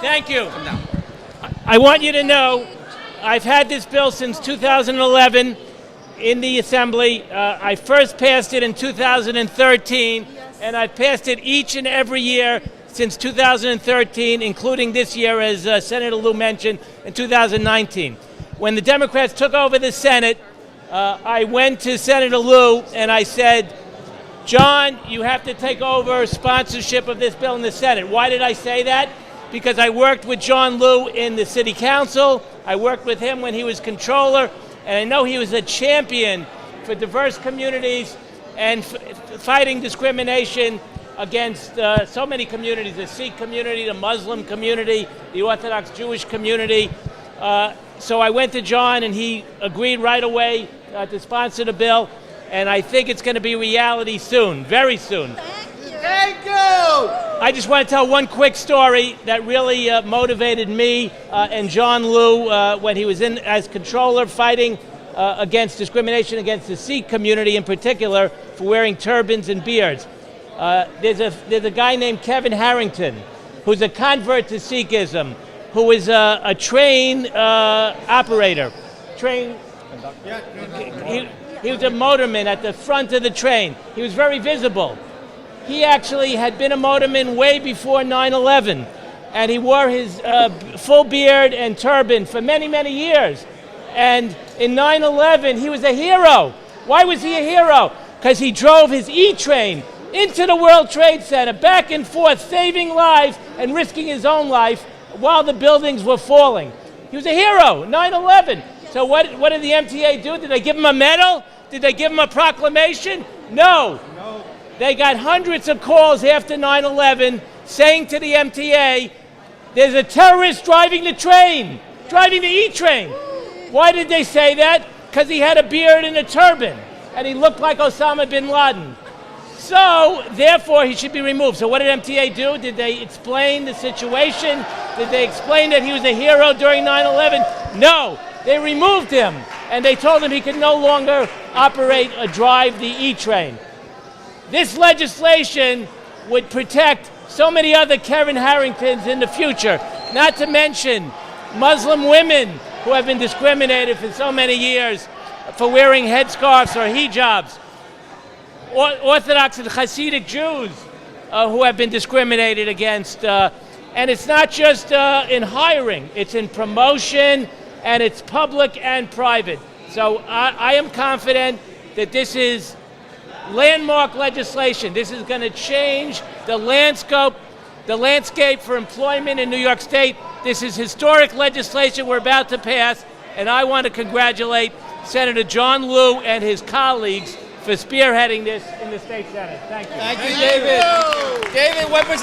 Thank you. I want you to know I've had this bill since 2011 in the Assembly. I first passed it in 2013, and I've passed it each and every year since 2013, including this year, as Senator Liu mentioned, in 2019. When the Democrats took over the Senate, I went to Senator Liu and I said, John, you have to take over sponsorship of this bill in the Senate. Why did I say that? Because I worked with John Liu in the City Council. I worked with him when he was controller, and I know he was a champion for diverse communities and fighting discrimination against so many communities, the Sikh community, the Muslim community, the Orthodox Jewish community. So I went to John, and he agreed right away to sponsor the bill, and I think it's going to be reality soon, very soon. Thank you! I just want to tell one quick story that really motivated me and John Liu when he was in as controller fighting against discrimination against the Sikh community in particular for wearing turbans and beards. There's a guy named Kevin Harrington who's a convert to Sikhism, who is a train operator. He was a motorman at the front of the train. He was very visible. He actually had been a motorman way before 9/11, and he wore his full beard and turban for many, many years. And in 9/11, he was a hero. Why was he a hero? Because he drove his E-train into the World Trade Center, back and forth, saving lives and risking his own life while the buildings were falling. He was a hero, 9/11. So what did the MTA do? Did they give him a medal? Did they give him a proclamation? No. They got hundreds of calls after 9/11 saying to the MTA, there's a terrorist driving the train, driving the E-train. Why did they say that? Because he had a beard and a turban, and he looked like Osama bin Laden. So, therefore, he should be removed. So what did MTA do? Did they explain the situation? Did they explain that he was a hero during 9/11? No. They removed him, and they told him he could no longer operate or drive the E-train. This legislation would protect so many other Kevin Harringtons in the future, not to mention Muslim women who have been discriminated for so many years for wearing headscarves or hijabs, Orthodox and Hasidic Jews who have been discriminated against. And it's not just in hiring, it's in promotion, and it's public and private. So I am confident that this is landmark legislation. This is going to change the landscape for employment in New York State. This is historic legislation we're about to pass, and I want to congratulate Senator John Liu and his colleagues for spearheading this in the State Senate. Thank you. Thank you, David. David, what was